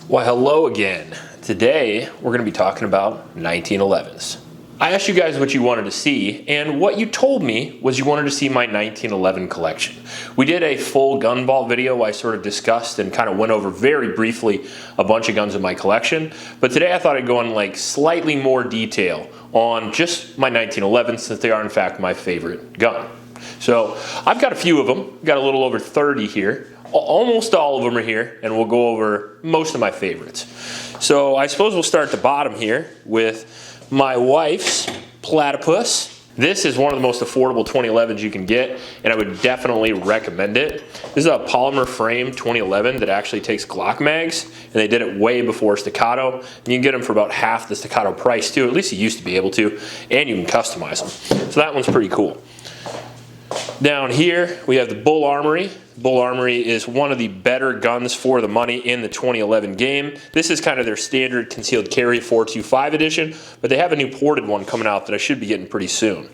Well, hello again. Today, we're going to be talking about 1911s. I asked you guys what you wanted to see, and what you told me was you wanted to see my 1911 collection. We did a full gun vault video. I sort of discussed and kind of went over very briefly a bunch of guns in my collection, but today I thought I'd go in like slightly more detail on just my 1911s, since they are in fact my favorite gun. So I've got a few of them. I've got a little over 30 here. Almost all of them are here, and we'll go over most of my favorites. So I suppose we'll start at the bottom here with my wife's Platypus. This is one of the most affordable 2011s you can get, and I would definitely recommend it. This is a polymer frame 2011 that actually takes Glock mags, and they did it way before Staccato. And you can get them for about half the Staccato price too, at least you used to be able to, and you can customize them. So that one's pretty cool. Down here, we have the Bull Armory. Bull Armory is one of the better guns for the money in the 2011 game. This is kind of their standard concealed carry 425 edition, but they have a new ported one coming out that I should be getting pretty soon.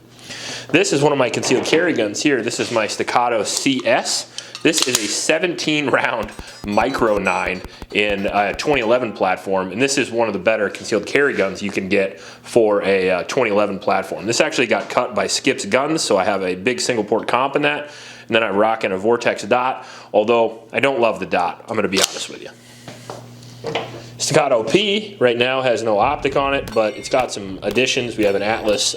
This is one of my concealed carry guns here. This is my Staccato CS. This is a 17 round micro 9 in a 2011 platform, and this is one of the better concealed carry guns you can get for a 2011 platform. This actually got cut by Skip's Guns, so I have a big single port comp in that, and then I rock in a Vortex dot, although I don't love the dot, I'm gonna be honest with you. Staccato P right now has no optic on it, but it's got some additions. We have an Atlas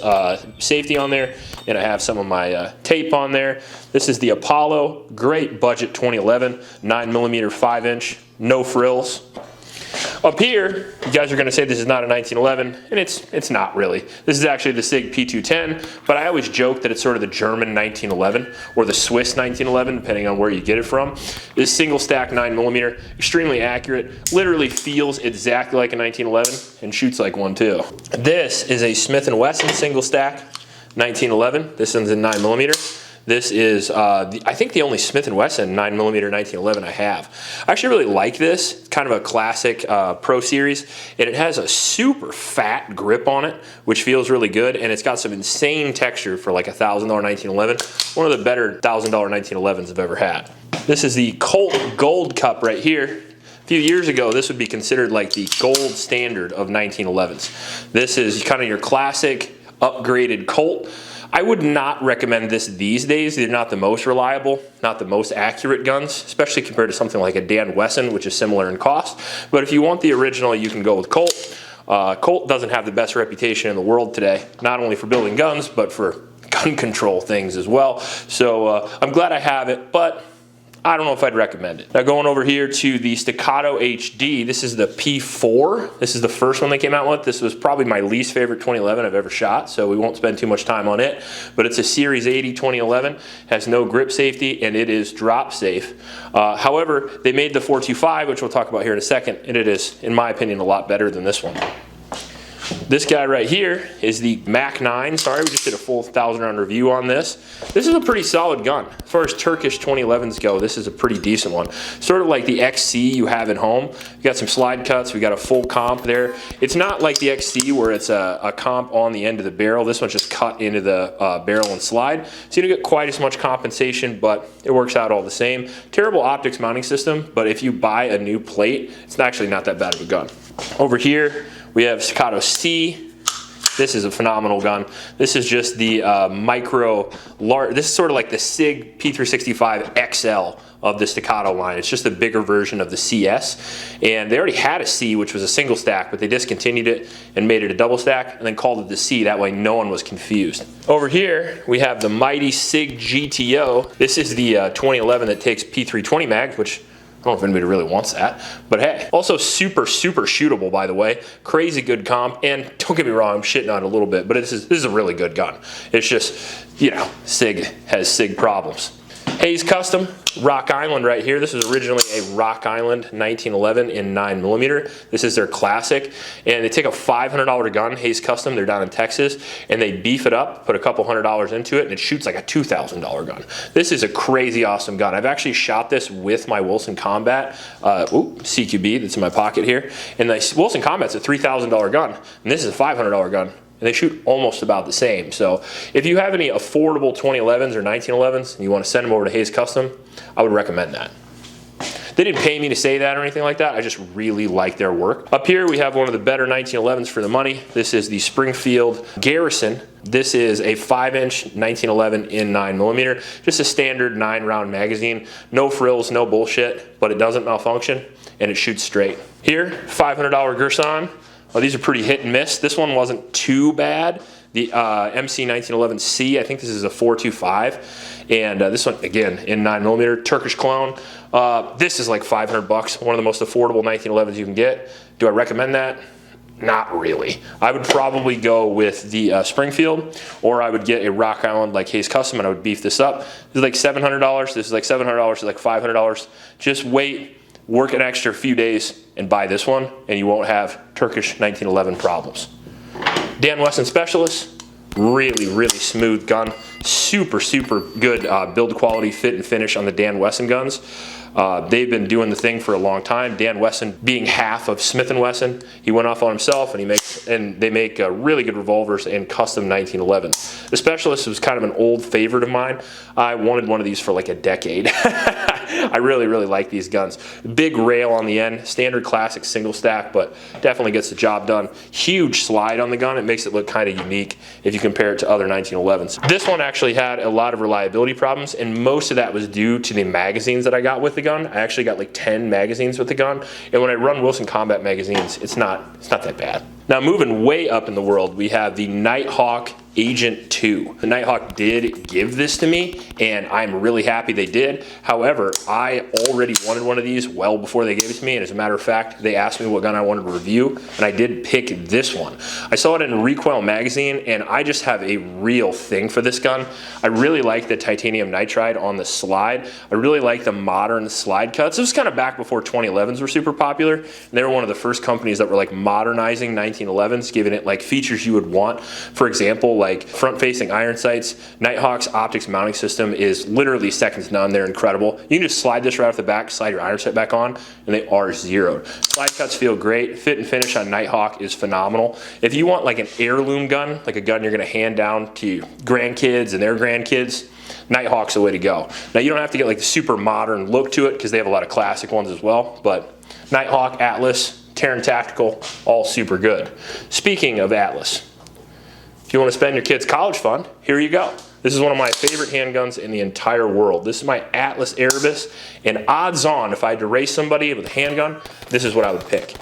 safety on there, and I have some of my tape on there. This is the Apollo, great budget 2011, 9mm 5-inch, no frills. Up here, you guys are going to say this is not a 1911, and it's not really. This is actually the SIG P210, but I always joke that it's sort of the German 1911 or the Swiss 1911, depending on where you get it from. This single stack 9mm, extremely accurate, literally feels exactly like a 1911 and shoots like one too. This is a Smith & Wesson single stack 1911. This one's in 9mm. This is, I think, the only Smith & Wesson 9mm 1911 I have. I actually really like this. It's kind of a classic Pro Series, and it has a super fat grip on it, which feels really good, and it's got some insane texture for like a $1,000 1911. One of the better $1,000 1911s I've ever had. This is the Colt Gold Cup right here. A few years ago, this would be considered like the gold standard of 1911s. This is kind of your classic upgraded Colt. I would not recommend this these days. They're not the most reliable, not the most accurate guns, especially compared to something like a Dan Wesson, which is similar in cost. But if you want the original, you can go with Colt. Colt doesn't have the best reputation in the world today, not only for building guns, but for gun control things as well. So I'm glad I have it, but I don't know if I'd recommend it. Now going over here to the Staccato HD, this is the P4. This is the first one they came out with. This was probably my least favorite 2011 I've ever shot, so we won't spend too much time on it. But it's a Series 80 2011, has no grip safety, and it is drop safe. However, they made the 425, which we'll talk about here in a second, and it is, in my opinion, a lot better than this one. This guy right here is the Mac 9. Sorry, we just did a full 1,000 round review on this. This is a pretty solid gun. As far as Turkish 2011s go, this is a pretty decent one. Sort of like the XC you have at home. We got some slide cuts, we got a full comp there. It's not like the XC where it's a comp on the end of the barrel. This one's just cut into the barrel and slide. So you don't get quite as much compensation, but it works out all the same. Terrible optics mounting system, but if you buy a new plate, it's actually not that bad of a gun. Over here, we have Staccato C. This is a phenomenal gun. This is just the this is sort of like the SIG P365 XL of the Staccato line. It's just a bigger version of the CS. And they already had a C, which was a single stack, but they discontinued it and made it a double stack and then called it the C. That way no one was confused. Over here, we have the mighty SIG GTO. This is the 2011 that takes P320 mags, which I don't know if anybody really wants that, but hey. Also super shootable, by the way. Crazy good comp, and don't get me wrong, I'm shitting on it a little bit, but this is a really good gun. It's just, you know, SIG has SIG problems. Hayes Custom, Rock Island right here. This was originally a Rock Island 1911 in 9mm. This is their classic, and they take a $500 gun, Hayes Custom, they're down in Texas, and they beef it up, put a couple $100s into it, and it shoots like a $2,000 gun. This is a crazy awesome gun. I've actually shot this with my Wilson Combat, CQB that's in my pocket here, and the Wilson Combat's a $3,000 gun, and this is a $500 gun. And they shoot almost about the same. So if you have any affordable 2011s or 1911s and you want to send them over to Hayes Custom, I would recommend that. They didn't pay me to say that or anything like that. I just really like their work. Up here, we have one of the better 1911s for the money. This is the Springfield Garrison. This is a 5-inch 1911 in 9mm, just a standard 9-round magazine. No frills, no bullshit, but it doesn't malfunction and it shoots straight. Here, $500 Gerson. Oh, these are pretty hit and miss. This one wasn't too bad. The MC 1911C, I think this is a 425, and this one again in 9mm, Turkish clone. This is like $500, one of the most affordable 1911s you can get. Do I recommend that? Not really. I would probably go with the Springfield, or I would get a Rock Island like Hayes Custom, and I would beef this up. This is like $700. This is like $700. This is like $500. Just wait, work an extra few days, and buy this one, and you won't have Turkish 1911 problems. Dan Wesson Specialist, really, really smooth gun. Super, super good build quality, fit and finish on the Dan Wesson guns. They've been doing the thing for a long time. Dan Wesson being half of Smith & Wesson, he went off on himself, and they make really good revolvers and custom 1911s. The Specialist was kind of an old favorite of mine. I wanted one of these for like a decade. I really, really like these guns. Big rail on the end, standard classic single stack, but definitely gets the job done. Huge slide on the gun. It makes it look kind of unique if you compare it to other 1911s. This one actually had a lot of reliability problems, and most of that was due to the magazines that I got with the gun. I actually got like 10 magazines with the gun, and when I run Wilson Combat magazines, it's not that bad. Now moving way up in the world, we have the Nighthawk Agent 2. The Nighthawk did give this to me, and I'm really happy they did. However, I already wanted one of these well before they gave it to me, and as a matter of fact, they asked me what gun I wanted to review, and I did pick this one. I saw it in Recoil magazine, and I just have a real thing for this gun. I really like the titanium nitride on the slide. I really like the modern slide cuts. It was kind of back before 2011s were super popular, and they were one of the first companies that were like modernizing 1911s, giving it like features you would want. For example, like front-facing iron sights. Nighthawk's optics mounting system is literally second to none. They're incredible. You can just slide this right off the back, slide your iron sight back on, and they are zeroed. Slide cuts feel great. Fit and finish on Nighthawk is phenomenal. If you want like an heirloom gun, like a gun you're going to hand down to grandkids and their grandkids, Nighthawk's the way to go. Now you don't have to get like the super modern look to it because they have a lot of classic ones as well, but Nighthawk, Atlas, Terran Tactical, all super good. Speaking of Atlas, if you want to spend your kid's college fund, here you go. This is one of my favorite handguns in the entire world. This is my Atlas Erebus, and odds on, if I had to race somebody with a handgun, this is what I would pick.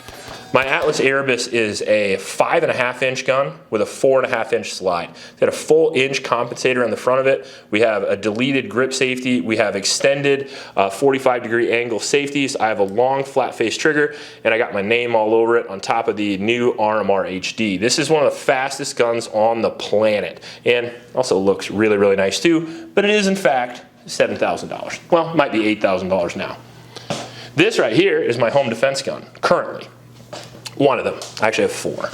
My Atlas Erebus is a 5.5-inch gun with a 4.5-inch slide. It's got a full inch compensator on the front of it. We have a deleted grip safety. We have extended 45-degree angle safeties. I have a long flat face trigger, and I got my name all over it on top of the new RMR HD. This is one of the fastest guns on the planet, and also looks really, really nice too, but it is in fact $7,000. Well, it might be $8,000 now. This right here is my home defense gun, currently. One of them. I actually have 4.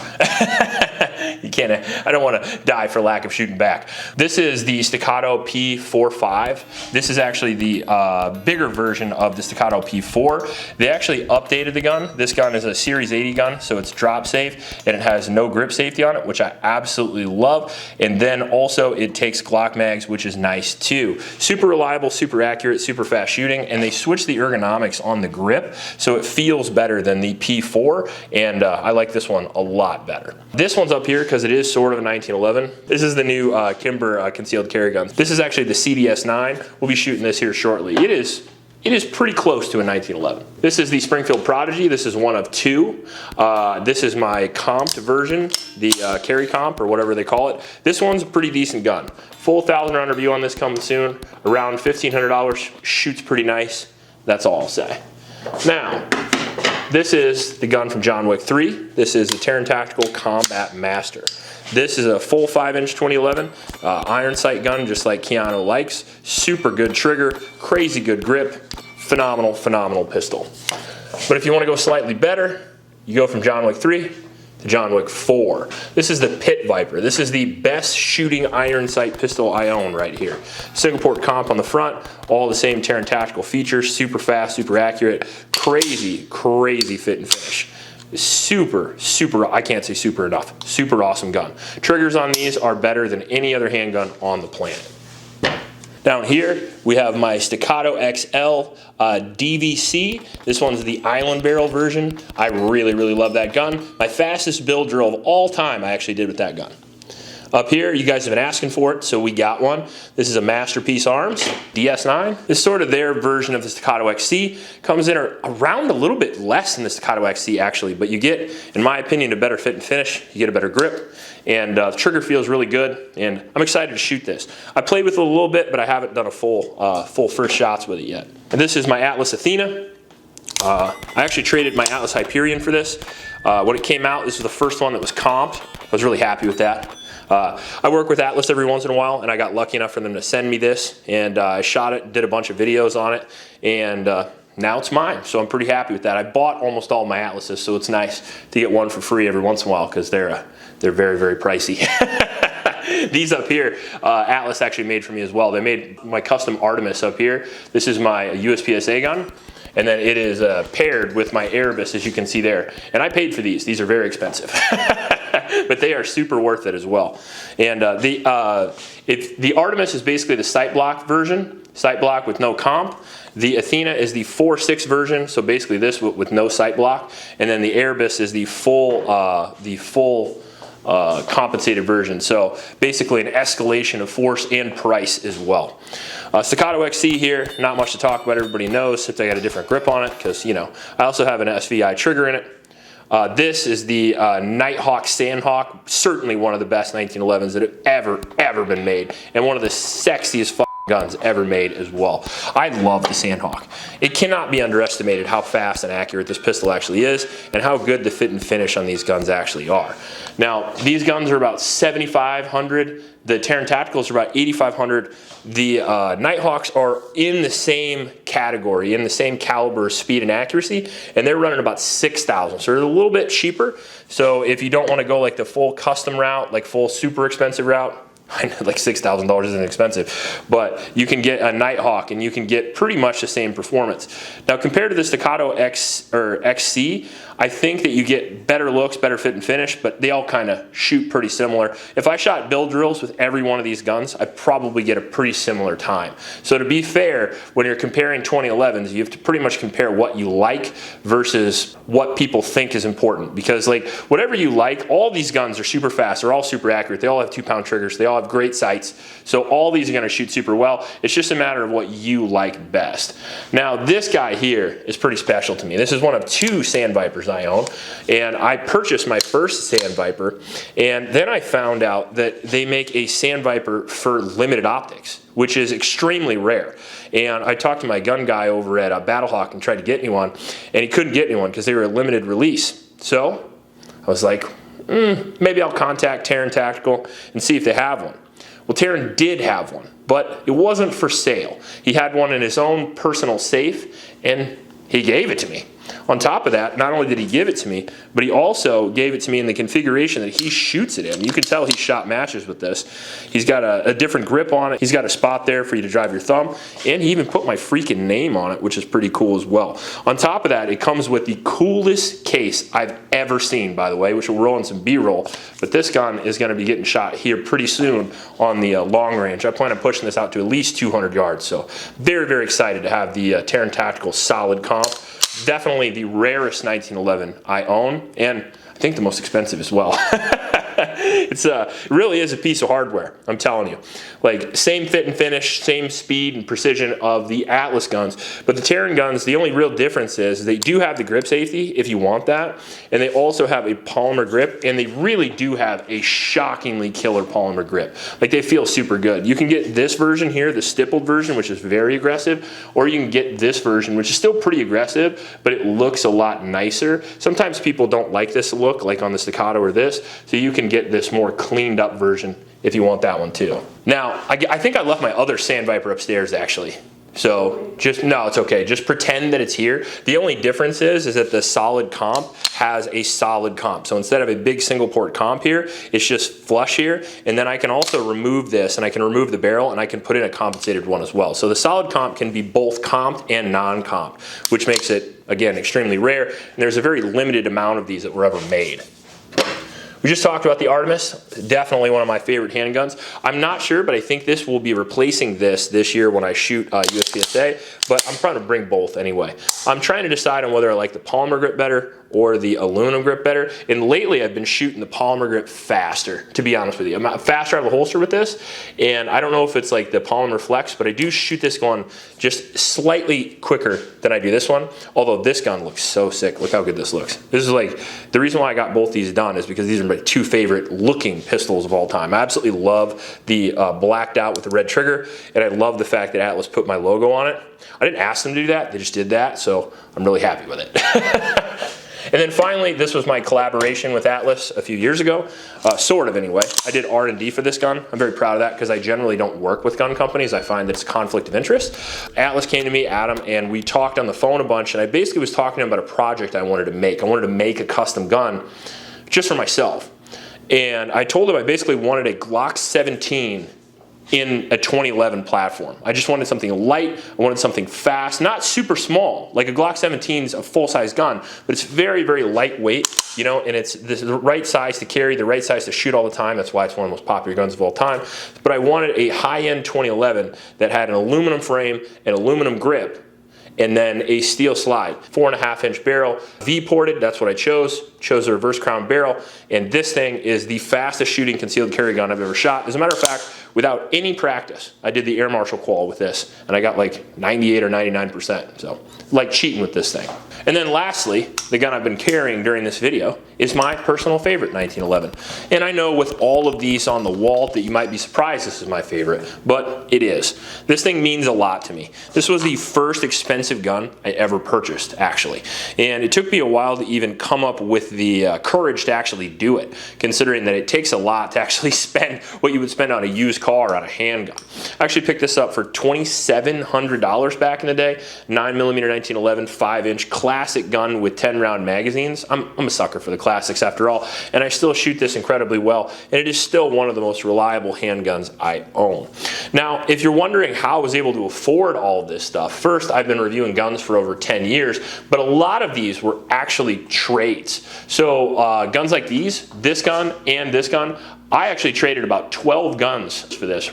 You can't, I don't want to die for lack of shooting back. This is the Staccato P45. This is actually the bigger version of the Staccato P4. They actually updated the gun. This gun is a Series 80 gun, so it's drop safe, and it has no grip safety on it, which I absolutely love. And then also it takes Glock mags, which is nice too. Super reliable, super accurate, super fast shooting, and they switched the ergonomics on the grip, so it feels better than the P4, and I like this one a lot better. This one's up here because it is sort of a 1911. This is the new Kimber concealed carry gun. This is actually the CDS9. We'll be shooting this here shortly. It is pretty close to a 1911. This is the Springfield Prodigy. This is one of 2. This is my comped version, the carry comp or whatever they call it. This one's a pretty decent gun. Full 1,000 round review on this coming soon. Around $1,500. Shoots pretty nice. That's all I'll say. Now, this is the gun from John Wick 3. This is the Terran Tactical Combat Master. This is a full 5-inch 2011 iron sight gun, just like Keanu likes. Super good trigger, crazy good grip, phenomenal, phenomenal pistol. But if you want to go slightly better, you go from John Wick 3 to John Wick 4. This is the Pit Viper. This is the best shooting iron sight pistol I own right here. Single port comp on the front, all the same Terran Tactical features, super fast, super accurate, crazy, crazy fit and finish. Super, super, I can't say super enough, super awesome gun. Triggers on these are better than any other handgun on the planet. Down here, we have my Staccato XL DVC. This one's the island barrel version. I really, really love that gun. My fastest build drill of all time I actually did with that gun. Up here, you guys have been asking for it, so we got one. This is a Masterpiece Arms DS9. This is sort of their version of the Staccato XC. Comes in around a little bit less than the Staccato XC actually, but you get, in my opinion, a better fit and finish. You get a better grip, and the trigger feels really good, and I'm excited to shoot this. I played with it a little bit, but I haven't done a full first shots with it yet. And this is my Atlas Athena. I actually traded my Atlas Hyperion for this. When it came out, this was the first one that was comped. I was really happy with that. I work with Atlas every once in a while, and I got lucky enough for them to send me this, and I shot it, did a bunch of videos on it, and now it's mine, so I'm pretty happy with that. I bought almost all my Atlases, so it's nice to get one for free every once in a while, because they're very, very pricey. These up here, Atlas actually made for me as well. They made my custom Artemis up here. This is my USPSA gun. And then it is paired with my Erebus, as you can see there. And I paid for these. These are very expensive. But they are super worth it as well. And the Artemis is basically the sight block version, sight block with no comp. The Athena is the 4.6 version, so basically this with no sight block. And then the Erebus is the full compensated version. So basically an escalation of force and price as well. Staccato XC here, not much to talk about, everybody knows, except I got a different grip on it because, you know, I also have an SVI trigger in it. This is the Nighthawk Sandhawk, certainly one of the best 1911s that have ever been made, and one of the sexiest guns ever made as well. I love the Sandhawk. It cannot be underestimated how fast and accurate this pistol actually is, and how good the fit and finish on these guns actually are. Now, these guns are about 7,500. The Terran Tacticals are about 8,500. The Nighthawks are in the same category, in the same caliber of speed and accuracy, and they're running about 6,000. So they're a little bit cheaper. So if you don't want to go like the full custom route, like full super expensive route, I know like $6,000 isn't expensive, but you can get a Nighthawk and you can get pretty much the same performance. Now compared to the Staccato XC, I think that you get better looks, better fit and finish, but they all kind of shoot pretty similar. If I shot build drills with every one of these guns, I'd probably get a pretty similar time. So to be fair, when you're comparing 2011s, you have to pretty much compare what you like versus what people think is important. Because like whatever you like, all these guns are super fast, they're all super accurate, they all have 2-pound triggers, they all have great sights. So all these are gonna shoot super well. It's just a matter of what you like best. Now this guy here is pretty special to me. This is one of 2 Sand Vipers I own, and I purchased my first Sand Viper, and then I found out that they make a Sand Viper for limited optics, which is extremely rare. And I talked to my gun guy over at Battlehawk and tried to get me one, and he couldn't get me one because they were a limited release. So I was like, maybe I'll contact Terran Tactical and see if they have one. Well, Terran did have one, but it wasn't for sale. He had one in his own personal safe, and he gave it to me. On top of that, not only did he give it to me, but he also gave it to me in the configuration that he shoots it in. You can tell he shot matches with this. He's got a different grip on it. He's got a spot there for you to drive your thumb, and he even put my freaking name on it, which is pretty cool as well. On top of that, it comes with the coolest case I've ever seen, by the way, which will roll in some B-roll. But this gun is going to be getting shot here pretty soon on the long range. I plan on pushing this out to at least 200 yards. So very, very excited to have the Terran Tactical solid comp. Definitely the rarest 1911 I own, and I think the most expensive as well. It really is a piece of hardware, I'm telling you. Like, same fit and finish, same speed and precision of the Atlas guns, but the Terran guns, the only real difference is they do have the grip safety if you want that, and they also have a polymer grip, and they really do have a shockingly killer polymer grip. Like, they feel super good. You can get this version here, the stippled version, which is very aggressive, or you can get this version, which is still pretty aggressive, but it looks a lot nicer. Sometimes people don't like this look, like on the Staccato or this, so you can get this more cleaned up version if you want that one too. Now, I think I left my other Sand Viper upstairs actually. So no, it's okay. Just pretend that it's here. The only difference is that the solid comp has a solid comp. So instead of a big single port comp here, it's just flush here. And then I can also remove this, and I can remove the barrel, and I can put in a compensated one as well. So the solid comp can be both comped and non-comp, which makes it, again, extremely rare. And there's a very limited amount of these that were ever made. We just talked about the Artemis, definitely one of my favorite handguns. I'm not sure, but I think this will be replacing this year when I shoot USPSA, but I'm trying to bring both anyway. I'm trying to decide on whether I like the polymer grip better or the aluminum grip better, and lately I've been shooting the polymer grip faster, to be honest with you. I'm faster out of the holster with this, and I don't know if it's like the polymer flex, but I do shoot this gun just slightly quicker than I do this one, although this gun looks so sick. Look how good this looks. This is like, the reason why I got both these done is because these are my two favorite looking pistols of all time. I absolutely love the blacked out with the red trigger, and I love the fact that Atlas put my logo on it. I didn't ask them to do that, they just did that, so I'm really happy with it. And then finally, this was my collaboration with Atlas a few years ago, sort of anyway. I did R&D for this gun. I'm very proud of that because I generally don't work with gun companies. I find that it's a conflict of interest. Atlas came to me, Adam, and we talked on the phone a bunch, and I basically was talking to him about a project I wanted to make. I wanted to make a custom gun just for myself. And I told him I basically wanted a Glock 17 in a 2011 platform. I just wanted something light, I wanted something fast, not super small. Like a Glock 17 is a full-size gun, but it's very, very lightweight, you know, and it's the right size to carry, the right size to shoot all the time. That's why it's one of the most popular guns of all time. But I wanted a high-end 2011 that had an aluminum frame, an aluminum grip, and then a steel slide. 4.5-inch barrel, V-ported, that's what I chose. Chose a reverse crown barrel, and this thing is the fastest shooting concealed carry gun I've ever shot. As a matter of fact, without any practice, I did the Air Marshal qual with this, and I got like 98 or 99%, so like cheating with this thing. And then lastly, the gun I've been carrying during this video is my personal favorite 1911. And I know with all of these on the wall that you might be surprised this is my favorite, but it is. This thing means a lot to me. This was the first expensive gun I ever purchased, actually. And it took me a while to even come up with the courage to actually do it, considering that it takes a lot to actually spend what you would spend on a used car on a handgun. I actually picked this up for $2,700 back in the day, 9mm 1911 5-inch classic gun with 10-round magazines. I'm a sucker for the classics after all, and I still shoot this incredibly well, and it is still one of the most reliable handguns I own. Now, if you're wondering how I was able to afford all of this stuff, first, I've been reviewing guns for over 10 years, but a lot of these were actually trades. So guns like these, this gun and this gun, I actually traded about 12 guns for this.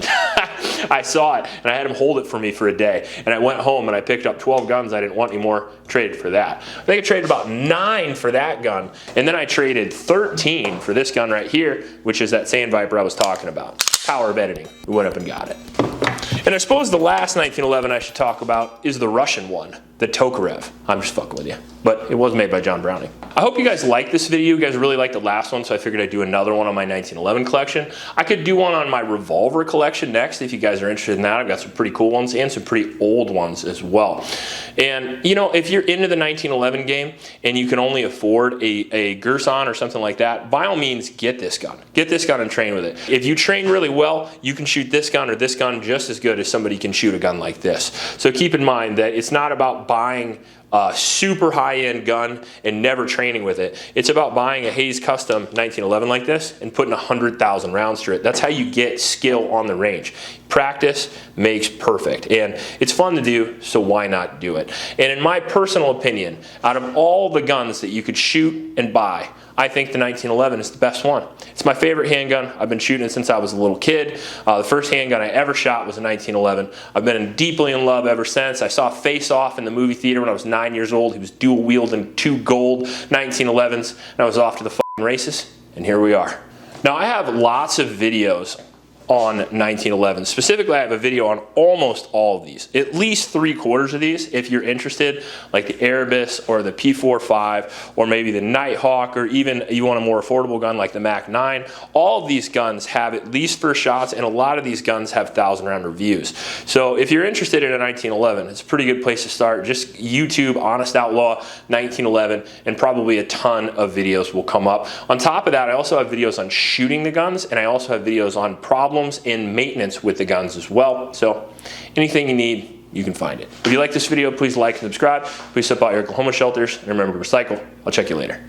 I saw it and I had him hold it for me for a day, and I went home and I picked up 12 guns I didn't want anymore, traded for that. I think I traded about 9 for that gun, and then I traded 13 for this gun right here, which is that Sand Viper I was talking about. Power of editing. We went up and got it. And I suppose the last 1911 I should talk about is the Russian one, the Tokarev. I'm just fucking with you. But it was made by John Browning. I hope you guys liked this video. You guys really liked the last one, so I figured I'd do another one on my 1911 collection. I could do one on my revolver collection next if you guys are interested in that. I've got some pretty cool ones and some pretty old ones as well. And you know, if you're into the 1911 game and you can only afford a Gerson or something like that, by all means get this gun. Get this gun and train with it. If you train really well, you can shoot this gun or this gun just as good as somebody can shoot a gun like this. So keep in mind that it's not about buying a super high-end gun and never training with it. It's about buying a Hayes Custom 1911 like this and putting 100,000 rounds through it. That's how you get skill on the range. Practice makes perfect, and it's fun to do, so why not do it? And in my personal opinion, out of all the guns that you could shoot and buy, I think the 1911 is the best one. It's my favorite handgun. I've been shooting it since I was a little kid. The first handgun I ever shot was a 1911. I've been deeply in love ever since. I saw Face Off in the movie theater when I was 9 years old. He was dual wielding 2 gold 1911s, and I was off to the fucking races, and here we are. Now, I have lots of videos on 1911. Specifically, I have a video on almost all of these, at least 3/4 of these. If you're interested, like the Erebus or the P45 or maybe the Nighthawk, or even you want a more affordable gun like the Mac 9, all of these guns have at least first shots, and a lot of these guns have 1,000-round reviews. So if you're interested in a 1911, it's a pretty good place to start. Just YouTube Honest Outlaw 1911, and probably a ton of videos will come up. On top of that, I also have videos on shooting the guns, and I also have videos on problems and maintenance with the guns as well. So anything you need, you can find it. If you like this video, please like and subscribe. Please help out your Oklahoma shelters, and remember to recycle. I'll check you later.